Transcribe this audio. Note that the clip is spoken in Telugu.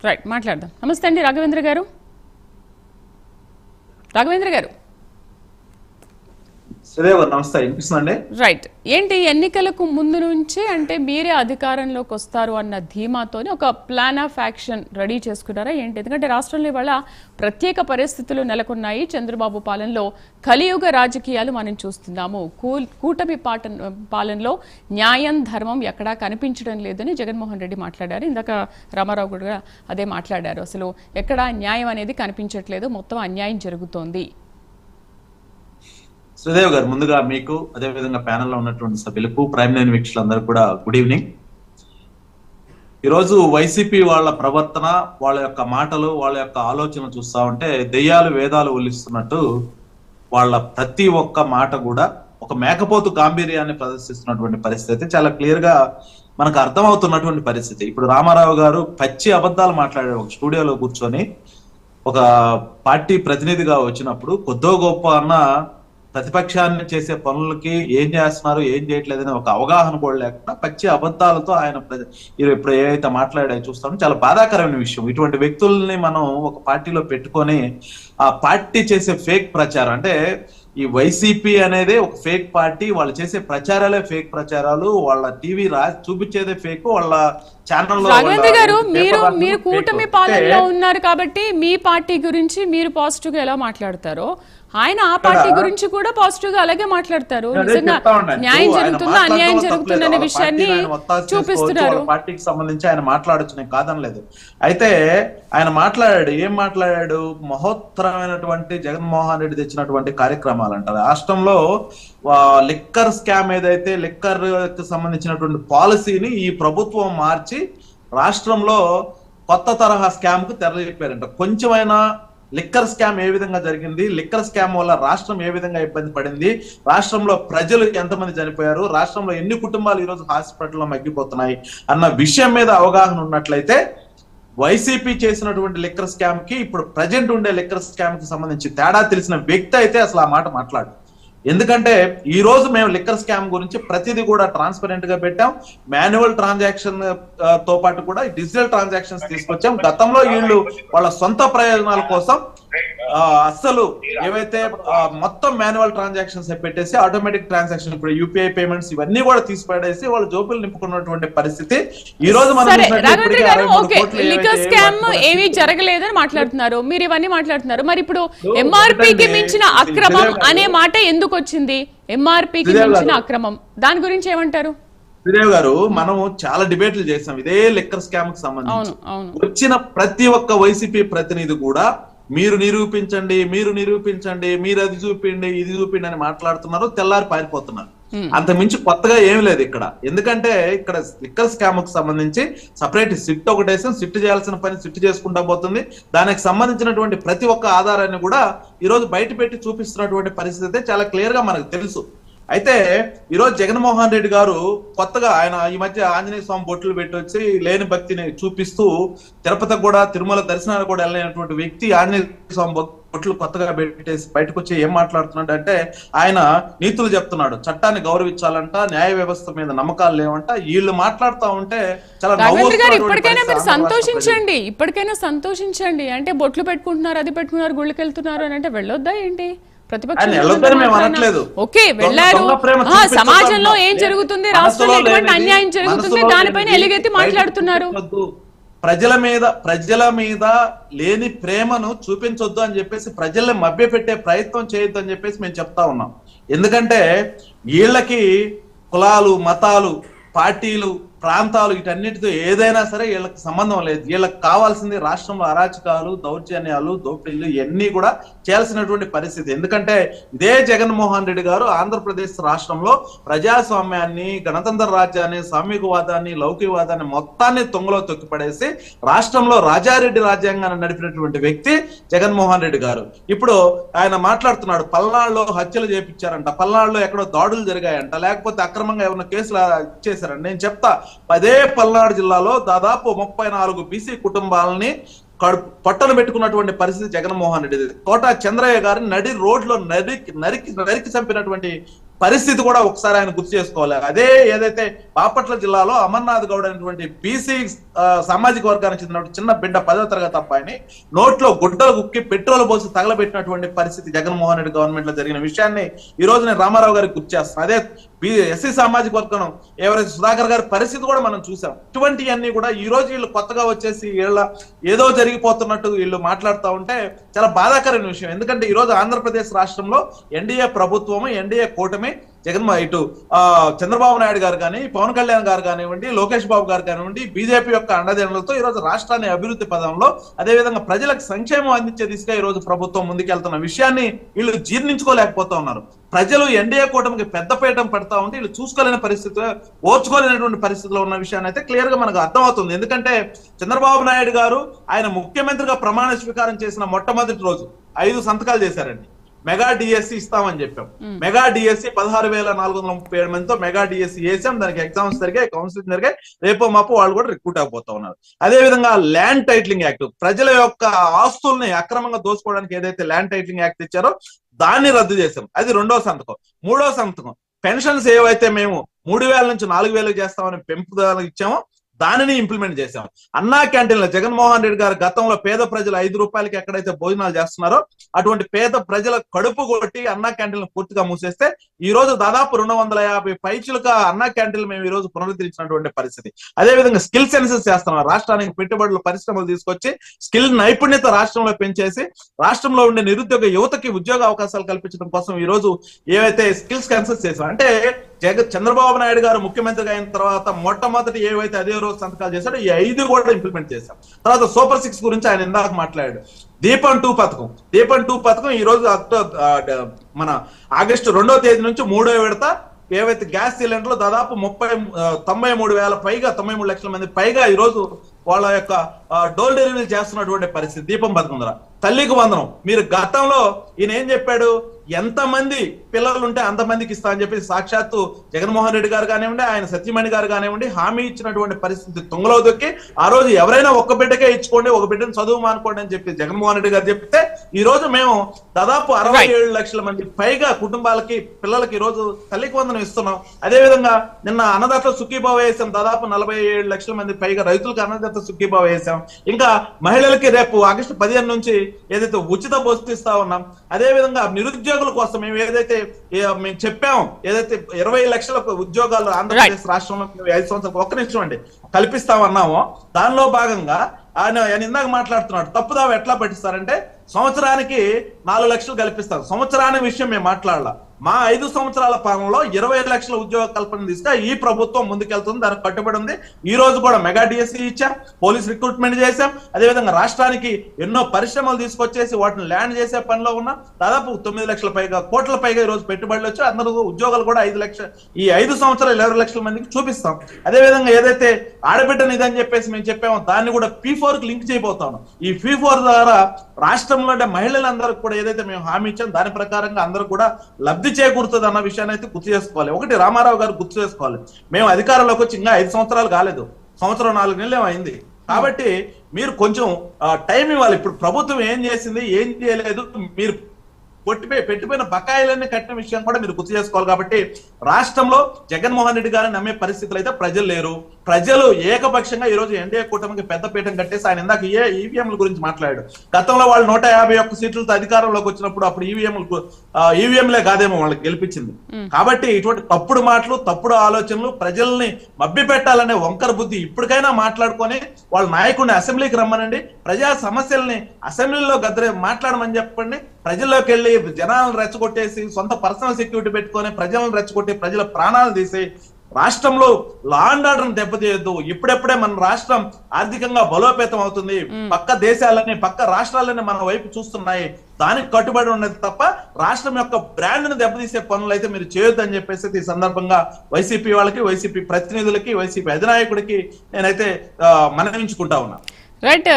రైట్, మాట్లాడదాం. నమస్తే అండి రాఘవేంద్ర గారు. రైట్, ఏంటి ఎన్నికలకు ముందు నుంచే అంటే మీరే అధికారంలోకి వస్తారు అన్న ధీమాతోని ఒక ప్లాన్ ఆఫ్ యాక్షన్ రెడీ చేసుకున్నారా ఏంటి? ఎందుకంటే రాష్ట్రంలో ఇవాళ ప్రత్యేక పరిస్థితులు నెలకొన్నాయి. చంద్రబాబు పాలనలో కలియుగ రాజకీయాలు మనం చూస్తున్నాము. కూటమి పాలనలో న్యాయం ధర్మం ఎక్కడా కనిపించడం లేదని జగన్మోహన్ రెడ్డి మాట్లాడారు. ఇందాక రామారావు కూడా అదే మాట్లాడారు. అసలు ఎక్కడా న్యాయం అనేది కనిపించట్లేదు, మొత్తం అన్యాయం జరుగుతోంది. శ్రీదేవ్ గారు, ముందుగా మీకు అదేవిధంగా ప్యానెల్లో ఉన్నటువంటి సభ్యులకు, ప్రైమ్ లైన్ వీక్షకులందరూ కూడా గుడ్ ఈవినింగ్. ఈరోజు వైసీపీ వాళ్ళ ప్రవర్తన, వాళ్ళ యొక్క మాటలు, వాళ్ళ యొక్క ఆలోచన చూస్తా ఉంటే దెయ్యాలు వేదాలు ఒలిస్తున్నట్టు వాళ్ళ ప్రతి ఒక్క మాట కూడా ఒక మేకపోతు గాంభీర్యాన్ని ప్రదర్శిస్తున్నటువంటి పరిస్థితి చాలా క్లియర్ గా మనకు అర్థమవుతున్నటువంటి పరిస్థితి. ఇప్పుడు రామారావు గారు పచ్చి అబద్ధాలు మాట్లాడారు ఒక స్టూడియోలో కూర్చొని. ఒక పార్టీ ప్రతినిధిగా వచ్చినప్పుడు కొద్దో గొప్ప అన్న ప్రతిపక్షాన్ని చేసే పనులకి ఏం చేస్తున్నారు ఏం చేయట్లేదని ఒక అవగాహన కూడా లేకుండా పచ్చి అబద్ధాలతో ఆయన ఇప్పుడు ఏదైతే మాట్లాడాయో చూస్తామో చాలా బాధాకరమైన విషయం. ఇటువంటి వ్యక్తుల్ని మనం ఒక పార్టీలో పెట్టుకొని ఆ పార్టీ చేసే ఫేక్ ప్రచారం, అంటే ఈ వైసీపీ అనేది ఒక ఫేక్ పార్టీ, వాళ్ళు చేసే ప్రచారాలే ఫేక్ ప్రచారాలు, వాళ్ళ టీవీ చూపించేదే ఫేక్, వాళ్ళ ఛానల్లో. రాఘవేంద్ర గారు, మీరు కూటమి పాలనలో ఉన్నారు కాబట్టి మీ పార్టీ గురించి మీరు పాజిటివ్ గా ఎలా మాట్లాడతారో ఆయన ఆ పార్టీ గురించి కూడా పాజిటివ్ గా అలాగే మాట్లాడతారు. నిజంగా న్యాయం జరుగుతుందా అన్యాయం జరుగుతుందనే విషయాన్ని చూపిస్తున్నారు. పార్టీకి సంబంధించి ఆయన మాట్లాడచ్చు, నేను కాదనలేదు. అయితే ఆయన ఏం మాట్లాడాడు? మహోత్తరమైనటువంటి జగన్మోహన్ రెడ్డి తెచ్చినటువంటి కార్యక్రమాలు అంటారు. రాష్ట్రంలో లిక్కర్ స్కామ్ ఏదైతే లిక్కర్ కి సంబంధించినటువంటి పాలసీని ఈ ప్రభుత్వం మార్చి రాష్ట్రంలో కొత్త తరహా స్కామ్ కు తెరలేపారంట. కొంచెమైనా లిక్కర్ స్కామ్ ఏ విధంగా జరిగింది, లిక్కర్ స్కామ్ వల్ల రాష్ట్రం ఏ విధంగా ఇబ్బంది పడింది, రాష్ట్రంలో ప్రజలు ఎంతమంది చనిపోయారు, రాష్ట్రంలో ఎన్ని కుటుంబాలు ఈరోజు హాస్పిటల్లో మగ్గిపోతున్నాయి అన్న విషయం మీద అవగాహన ఉన్నట్లయితే వైసీపీ చేసినటువంటి లిక్కర్ స్కామ్ కి ఇప్పుడు ప్రజెంట్ ఉండే లిక్కర్ స్కామ్ కి సంబంధించి తేడా తెలిసిన వ్యక్తి అయితే అసలు ఆ మాట మాట్లాడు. ఎందుకంటే ఈ రోజు మేము లిక్కర్ స్కామ్ గురించి ప్రతిదీ కూడా ట్రాన్స్పరెంట్ గా పెట్టాం. మాన్యువల్ ట్రాన్సాక్షన్ తో పాటు కూడా డిజిటల్ ట్రాన్సాక్షన్స్ తీసుకొచ్చాం. గతంలో వీళ్ళు వాళ్ళ సొంత ప్రయోజనాల కోసం అస్సలు ఏవైతే మొత్తం మాన్యువల్ ట్రాన్సాక్షన్స్ పెట్టేసి ఆటోమేటిక్ ట్రాన్సాక్షన్, ఇప్పుడు యూపీఐ పేమెంట్స్ ఇవన్నీ కూడా తీసిపడేసి వాళ్ళు జోబులు నింపుకున్నటువంటి పరిస్థితి ఈ రోజు మనం. లిక్కర్ స్కామ్ ఏమీ జరగలేదని మాట్లాడుతున్నారు, మీరు ఇవన్నీ మాట్లాడుతున్నారు. మరి ఇప్పుడు ఎంఆర్పీకి మించిన అక్రమం అనే మాట ఎందుకు వచ్చింది? ఎంఆర్పీకి మించిన అక్రమం, దాని గురించి ఏమంటారు? శ్రీదేవ్ గారు, మనము చాలా డిబేట్లు చేసాం ఇదే లిక్కర్ స్కామ్ కి సంబంధించి. వచ్చిన ప్రతి ఒక్క వైసీపీ ప్రతినిధి కూడా మీరు నిరూపించండి, మీరు అది చూపిండి, ఇది చూపిండి అని మాట్లాడుతున్నారు, తెల్లారి పారిపోతున్నారు. అంత మించి కొత్తగా ఏమి లేదు ఇక్కడ. ఎందుకంటే ఇక్కడ లిక్కర్ స్కామ్ కు సంబంధించి సపరేట్ సిట్ ఒకటేసి సిట్ చేయాల్సిన పని సిట్ చేసుకుంటా పోతుంది. దానికి సంబంధించినటువంటి ప్రతి ఒక్క ఆధారాన్ని కూడా ఈ రోజు బయట పెట్టి చూపిస్తున్నటువంటి పరిస్థితి చాలా క్లియర్ గా మనకు తెలుసు. అయితే ఈరోజు జగన్మోహన్ రెడ్డి గారు కొత్తగా ఆయన ఈ మధ్య ఆంజనేయ స్వామి బొట్లు పెట్టి వచ్చి లేని భక్తిని చూపిస్తూ తిరుపతికి కూడా తిరుమల దర్శనానికి కూడా వెళ్ళినటువంటి వ్యక్తి ఆంజనేయ స్వామి బొట్లు కొత్తగా పెట్టేసి బయటకు వచ్చి ఏం మాట్లాడుతున్నాడు అంటే ఆయన నీతులు చెప్తున్నాడు. చట్టాన్ని గౌరవించాలంట, న్యాయ వ్యవస్థ మీద నమ్మకాలు లేవంట. వీళ్ళు మాట్లాడుతూ ఉంటే చాలా ఇప్పటికైనా మీరు ఇప్పటికైనా సంతోషించండి. అంటే బొట్లు పెట్టుకుంటున్నారు, అది పెట్టుకున్నారు, గుళ్ళకి వెళ్తున్నారు అని అంటే వెళ్ళొద్దా ఏంటి? ఓకే, వెళ్ళారు. సమాజంలో ఏం జరుగుతుంది, రాష్ట్రంలో ఎటువంటి అన్యాయం జరుగుతుంది దానిపైన ఎలుగెత్తి మాట్లాడుతున్నారు. ప్రజల మీద లేని ప్రేమను చూపించొద్దు అని చెప్పేసి, ప్రజల్ని మభ్యపెట్టే ప్రయత్నం చేయొద్దు అని చెప్పేసి మేము చెప్తా ఉన్నాం. ఎందుకంటే వీళ్ళకి కులాలు, మతాలు, పార్టీలు, ప్రాంతాలు వీటన్నిటితో ఏదైనా సరే వీళ్ళకి సంబంధం లేదు. వీళ్ళకి కావాల్సింది రాష్ట్రంలో అరాచకాలు, దౌర్జన్యాలు, దోపిడీలు ఇవన్నీ కూడా చేయాల్సినటువంటి పరిస్థితి. ఎందుకంటే ఇదే జగన్మోహన్ రెడ్డి గారు ఆంధ్రప్రదేశ్ రాష్ట్రంలో ప్రజాస్వామ్యాన్ని, గణతంత్ర రాజ్యాన్ని, సామ్యవాదాన్ని, లౌకికవాదాన్ని మొత్తాన్ని తొంగలో తొక్కిపడేసి రాష్ట్రంలో రాజారెడ్డి రాజ్యాంగాన్ని నడిపినటువంటి వ్యక్తి జగన్మోహన్ రెడ్డి గారు. ఇప్పుడు ఆయన మాట్లాడుతున్నాడు, పల్నాడులో హత్యలు చేపించారంట, పల్నాడులో ఎక్కడో దాడులు జరిగాయంట, లేకపోతే అక్రమంగా ఏమైనా కేసులు ఇచ్చేసారంట. నేను చెప్తా, అదే పల్నాడు జిల్లాలో దాదాపు 34 బీసీ కుటుంబాలని పట్టను పెట్టుకున్నటువంటి పరిస్థితి జగన్మోహన్ రెడ్డి. తోట చంద్రయ్య గారిని నడి రోడ్లో నరికి చంపినటువంటి పరిస్థితి కూడా ఒకసారి ఆయన గుర్తు చేసుకోవాలి. అదే ఏదైతే బాపట్ల జిల్లాలో అమర్నాథ్ గౌడ్ అనేటువంటి బీసీ సామాజిక వర్గానికి చెందిన చిన్న బిడ్డ 10వ తరగతి అబ్బాయిని నోట్లో గుడ్డలు కుక్కి పెట్రోల్ పోసి తగలబెట్టినటువంటి పరిస్థితి జగన్మోహన్ రెడ్డి గవర్నమెంట్ లో జరిగిన విషయాన్ని ఈ రోజు నేను రామారావు గారికి గుర్తు చేస్తాను. అదే ఎస్సీ సామాజిక వర్గం ఎవరైతే సుధాకర్ గారి పరిస్థితి కూడా మనం చూసాం. ఇటువంటివన్నీ కూడా ఈ రోజు వీళ్ళు కొత్తగా వచ్చేసి వీళ్ళ ఏదో జరిగిపోతున్నట్టు వీళ్ళు మాట్లాడుతూ ఉంటే చాలా బాధాకరమైన విషయం. ఎందుకంటే ఈ రోజు ఆంధ్రప్రదేశ్ రాష్ట్రంలో ఎన్డీఏ ప్రభుత్వము, ఎన్డీఏ కూటమి, ఇటు చంద్రబాబు నాయుడు గారు కానీ, పవన్ కళ్యాణ్ గారు కానివ్వండి, లోకేష్ బాబు గారు కానివ్వండి, బీజేపీ యొక్క అండదండలతో ఈ రోజు రాష్ట్రాన్ని అభివృద్ధి పదంలో, అదేవిధంగా ప్రజలకు సంక్షేమం అందించే దిశగా ఈ రోజు ప్రభుత్వం ముందుకెళ్తున్న విషయాన్ని వీళ్ళు జీర్ణించుకోలేకపోతా ఉన్నారు. ప్రజలు ఎన్డీఏ కూటమికి పెద్దపీఠం పడతా ఉంటే వీళ్ళు చూసుకోలేని పరిస్థితి, ఓర్చుకోలేనటువంటి పరిస్థితిలో ఉన్న విషయాన్ని అయితే క్లియర్ గా మనకు అర్థమవుతుంది. ఎందుకంటే చంద్రబాబు నాయుడు గారు ఆయన ముఖ్యమంత్రిగా ప్రమాణ స్వీకారం చేసిన మొట్టమొదటి రోజు 5 సంతకాలు చేశారండి. మెగా డిఎస్సి ఇస్తామని చెప్పాం. మెగా డిఎస్సి 16,437 మందితో మెగా డిఎస్సి వేసాం. దానికి ఎగ్జామ్స్ జరిగాయి, కౌన్సిలింగ్ జరిగాయి. రేపో మాపు వాళ్ళు కూడా రిక్రూట్ అయిపోతా ఉన్నారు. అదే విధంగా ల్యాండ్ టైటిలింగ్ యాక్ట్, ప్రజల యొక్క ఆస్తుల్ని అక్రమంగా దోచుకోవడానికి ఏదైతే ల్యాండ్ టైటిలింగ్ యాక్ట్ ఇచ్చారో దాన్ని రద్దు చేసాం. అది 2వ సంతకం. 3వ సంతకం పెన్షన్స్ ఏవైతే మేము 3,000 నుంచి 4,000 చేస్తామని పెంపుదల ఇచ్చామో దానిని ఇంప్లిమెంట్ చేశాం. అన్నా క్యాంటీన్లో జగన్మోహన్ రెడ్డి గారు గతంలో పేద ప్రజలు 5 రూపాయలకి ఎక్కడైతే భోజనాలు చేస్తున్నారో అటువంటి పేద ప్రజల కడుపు కొట్టి అన్నా క్యాంటీన్లు పూర్తిగా మూసేస్తే ఈ రోజు దాదాపు 250 పైచులుగా అన్నా క్యాంటీన్లు మేము ఈ రోజు పునరుద్ధరించినటువంటి పరిస్థితి. అదే విధంగా స్కిల్ సెన్సెస్ చేస్తున్నాం. రాష్ట్రానికి పెట్టుబడులు, పరిశ్రమలు తీసుకొచ్చి స్కిల్ నైపుణ్యత రాష్ట్రంలో పెంచేసి రాష్ట్రంలో ఉండే నిరుద్యోగ యువతకి ఉద్యోగ అవకాశాలు కల్పించడం కోసం ఈ రోజు ఏవైతే స్కిల్స్ సెన్సెస్ చేసాం అంటే చంద్రబాబు నాయుడు గారు ముఖ్యమంత్రిగా అయిన తర్వాత మొట్టమొదటి ఏవైతే అదే రోజు సంతకాలు చేశాడో ఈ 5 కూడా ఇంప్లిమెంట్ చేశాం. తర్వాత సూపర్ 6 గురించి ఆయన ఇందాక మాట్లాడాడు. దీపం 2 పథకం, దీపం 2 పథకం ఈ రోజు మన ఆగస్టు 2వ తేదీ నుంచి 3వ విడత ఏవైతే గ్యాస్ సిలిండర్లు దాదాపు 93,000 పైగా, 93 లక్షల మంది పైగా ఈ రోజు వాళ్ళ యొక్క డోర్ డెలివరీ చేస్తున్నటువంటి పరిస్థితి. దీపం పథకం ద్వారా తల్లికి వందనం. మీరు గతంలో ఈయన ఏం చెప్పాడు, ఎంతమంది పిల్లలు ఉంటే అంతమందికి ఇస్తా అని చెప్పి సాక్షాత్తు జగన్మోహన్ రెడ్డి గారు కానివ్వండి, ఆయన సత్యమణి గారు కానివ్వండి హామీ ఇచ్చినటువంటి పరిస్థితి తుంగలో దొక్కి ఆ రోజు ఎవరైనా ఒక్క బిడ్డకే ఇచ్చుకోండి, ఒక బిడ్డను చదువు మానుకోండి అని చెప్పి జగన్మోహన్ రెడ్డి గారు చెప్తే ఈ రోజు మేము దాదాపు 67 లక్షల మంది పైగా కుటుంబాలకి, పిల్లలకి ఈ రోజు తల్లికి వందనం ఇస్తున్నాం. అదే విధంగా నిన్న అన్నదాత సుఖీభావ వేసాం. దాదాపు 47 లక్షల మంది పైగా రైతులకు అన్నదాత సుఖీభావ వేసాం. ఇంకా మహిళలకి రేపు ఆగస్టు 15 నుంచి ఏదైతే ఉచిత బస్సు ఇస్తా ఉన్నాం. అదే విధంగా నిరుద్యోగుల కోసం మేము ఏదైతే మేము చెప్పాము, ఏదైతే 20 లక్షల ఉద్యోగాలు ఆంధ్రప్రదేశ్ రాష్ట్రంలో 5 సంవత్సరాలు ఒక్క నిమిషం అండి కల్పిస్తామన్నామో దానిలో భాగంగా ఆయన ఇందాక మాట్లాడుతున్నాడు. తప్పుదావ ఎట్లా పట్టిస్తారంటే సంవత్సరానికి 4 లక్షలు కల్పిస్తారు. సంవత్సరానికి విషయం మేము మాట్లాడాల. మా 5 సంవత్సరాల పాలనలో 20 లక్షల ఉద్యోగ కల్పన తీసుకా ఈ ప్రభుత్వం ముందుకెళ్తుంది, దానికి కట్టుబడి ఉంది. ఈ రోజు కూడా మెగా డిఎస్సి ఇచ్చాం, పోలీస్ రిక్రూట్మెంట్ చేశాం. అదేవిధంగా రాష్ట్రానికి ఎన్నో పరిశ్రమలు తీసుకొచ్చేసి వాటిని ల్యాండ్ చేసే పనిలో ఉన్నాం. దాదాపు 9 లక్షల పైగా, కోట్ల పైగా ఈ రోజు పెట్టుబడులు వచ్చి అందరూ ఉద్యోగాలు కూడా 5 లక్షలు, ఈ 5 సంవత్సరాలు 20 లక్షల మందికి చూపిస్తాం. అదేవిధంగా ఏదైతే ఆడబిడ్డని ఇదని చెప్పేసి మేము చెప్పామో దాన్ని కూడా P4 కి లింక్ చేయబోతాం. ఈ P4 ద్వారా రాష్ట్రంలో ఉండే మహిళలందరికీ కూడా ఏదైతే మేము హామీ ఇచ్చాం దాని ప్రకారంగా అందరూ కూడా లబ్ధి చేకూరుతుంది అన్న విషయాన్ని అయితే గుర్తు చేసుకోవాలి. ఒకటి రామారావు గారు గుర్తు చేసుకోవాలి, మేము అధికారంలోకి వచ్చి ఇంకా 5 సంవత్సరాలు కాలేదు, 1 సంవత్సరం 4 నెలలు అయింది. కాబట్టి మీరు కొంచెం టైం ఇవ్వాలి. ఇప్పుడు ప్రభుత్వం ఏం చేసింది, ఏం చేయలేదు, మీరు పెట్టిపోయిన బకాయిలన్నీ కట్టిన విషయం కూడా మీరు గుర్తు చేసుకోవాలి. కాబట్టి రాష్ట్రంలో జగన్మోహన్ రెడ్డి గారిని నమ్మే పరిస్థితులు అయితే ప్రజలు లేరు. ప్రజలు ఏకపక్షంగా ఈ రోజు ఎన్డీఏ కూటమికి పెద్దపీఠం కట్టేసి ఆయన ఇందాక ఈవీఎంల గురించి మాట్లాడాడు. గతంలో వాళ్ళు 151 సీట్లతో అధికారంలోకి వచ్చినప్పుడు అప్పుడు ఈవీఎంలే కాదేమో వాళ్ళకి గెలిపించింది. కాబట్టి ఇటువంటి తప్పుడు మాటలు, తప్పుడు ఆలోచనలు, ప్రజల్ని మభ్య పెట్టాలనే వంకర బుద్ధి ఇప్పటికైనా మాట్లాడుకొని వాళ్ళ నాయకుడిని అసెంబ్లీకి రమ్మనండి, ప్రజా సమస్యల్ని అసెంబ్లీలో మాట్లాడమని చెప్పండి. ప్రజల్లోకి వెళ్ళి జనాలను రెచ్చగొట్టేసి సొంత పర్సనల్ సెక్యూరిటీ పెట్టుకొని ప్రజలను రెచ్చగొట్టి ప్రజల ప్రాణాలు తీసి రాష్ట్రంలో లా అండ్ ఆర్డర్ దెబ్బతీయద్దు. ఇప్పుడెప్పుడే మన రాష్ట్రం ఆర్థికంగా బలోపేతం అవుతుంది, పక్క దేశాలన్నీ పక్క రాష్ట్రాలన్నీ మన వైపు చూస్తున్నాయి, దానికి కట్టుబడి ఉన్నది తప్ప రాష్ట్రం యొక్క బ్రాండ్ ను దెబ్బతీసే పనులు అయితే మీరు చేయొద్దని చెప్పేసి ఈ సందర్భంగా వైసీపీ వాళ్ళకి, వైసీపీ ప్రతినిధులకి, వైసీపీ అధినాయకుడికి నేనైతే మనవించుకుంటా ఉన్నా. రైట్.